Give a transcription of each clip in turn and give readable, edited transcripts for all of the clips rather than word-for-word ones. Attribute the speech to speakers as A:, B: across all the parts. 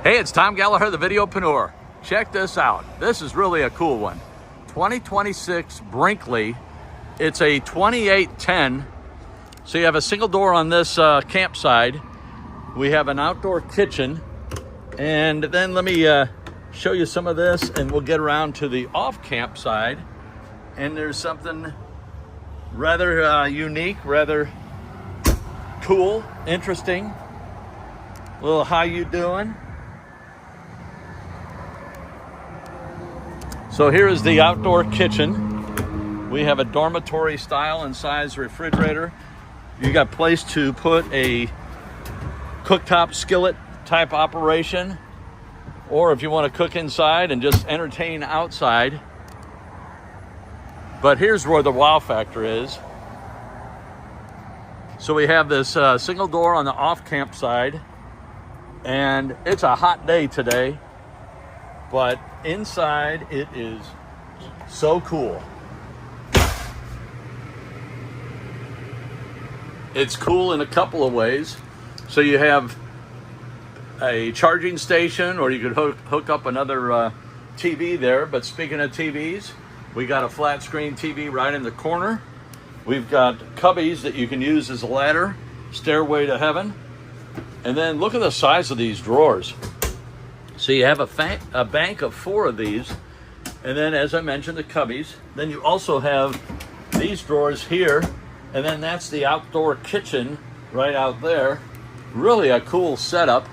A: Hey, it's Tom Gallagher, the Videopreneur. Check this out. This is really a cool one. 2026 Brinkley. It's a 2810. So you have a single door on this campsite. We have an outdoor kitchen. And then let me show you some of this and we'll get around to the off campsite. And there's something rather unique, rather cool, interesting. A little how you doing? So here is the outdoor kitchen. We have a dormitory style and size refrigerator. You got place to put a cooktop skillet type operation, or if you want to cook inside and just entertain outside. But here's where the wow factor is. So we have this single door on the off camp side, and it's a hot day today, but inside it is so cool. It's cool in a couple of ways. So you have a charging station, or you could hook up another TV there. But speaking of TVs, we got a flat screen TV right in the corner. We've got cubbies that you can use as a ladder, stairway to heaven. And then look at the size of these drawers. So you have a bank of 4 of these. And then, as I mentioned, the cubbies. Then you also have these drawers here. And then that's the outdoor kitchen right out there. Really a cool setup.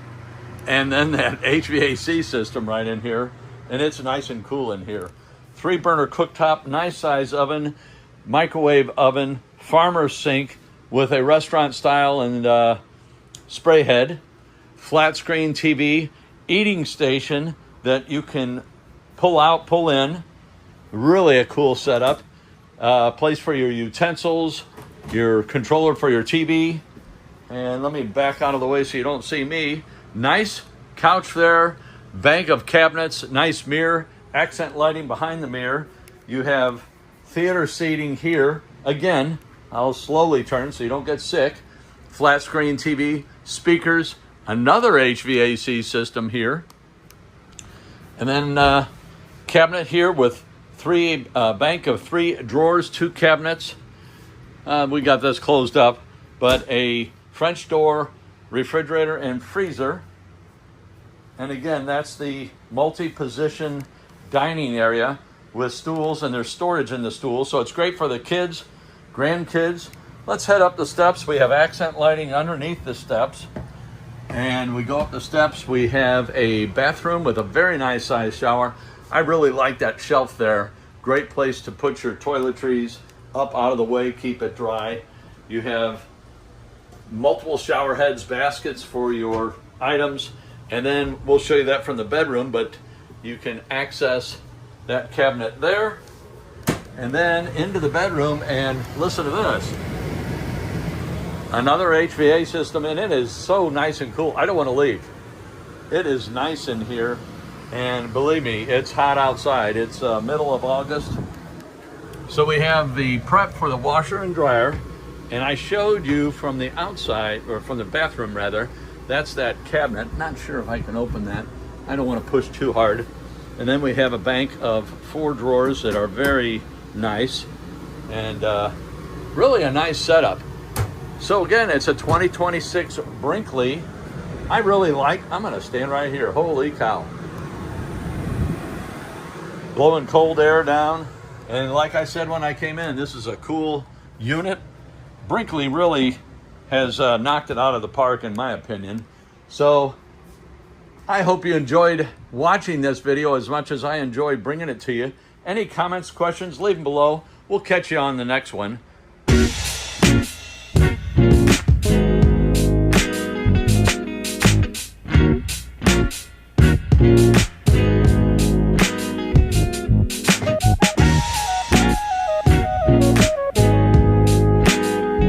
A: And then that HVAC system right in here. And it's nice and cool in here. 3-burner cooktop, nice size oven, microwave oven, farmer sink with a restaurant style and spray head, flat screen TV, eating station that you can pull out, pull in. Really a cool setup. Place for your utensils, your controller for your TV. And let me back out of the way so you don't see me. Nice couch there, bank of cabinets, nice mirror, accent lighting behind the mirror. You have theater seating here. Again, I'll slowly turn so you don't get sick. Flat screen TV, speakers, another HVAC system here. And then cabinet here with bank of 3 drawers, 2 cabinets. We got this closed up, but a French door, refrigerator, and freezer. And again, that's the multi-position dining area with stools, and there's storage in the stools. So it's great for the kids, grandkids. Let's head up the steps. We have accent lighting underneath the steps. And we go up the steps. We have a bathroom with a very nice size shower. I really like that shelf there. Great place to put your toiletries up out of the way, keep it dry. You have multiple shower heads, baskets for your items. And then we'll show you that from the bedroom, but you can access that cabinet there. And then into the bedroom, and listen to this. Another HVAC system, and it is so nice and cool. I don't want to leave. It is nice in here, and believe me, it's hot outside. It's middle of August. So we have the prep for the washer and dryer, and I showed you from the outside, or from the bathroom rather, that's that cabinet. Not sure if I can open that. I don't want to push too hard. And then we have a bank of 4 drawers that are very nice, and really a nice setup. So again, it's a 2026 Brinkley. I really like, I'm gonna stand right here. Holy cow. Blowing cold air down. And like I said when I came in, this is a cool unit. Brinkley really has knocked it out of the park in my opinion. So I hope you enjoyed watching this video as much as I enjoyed bringing it to you. Any comments, questions, leave them below. We'll catch you on the next one.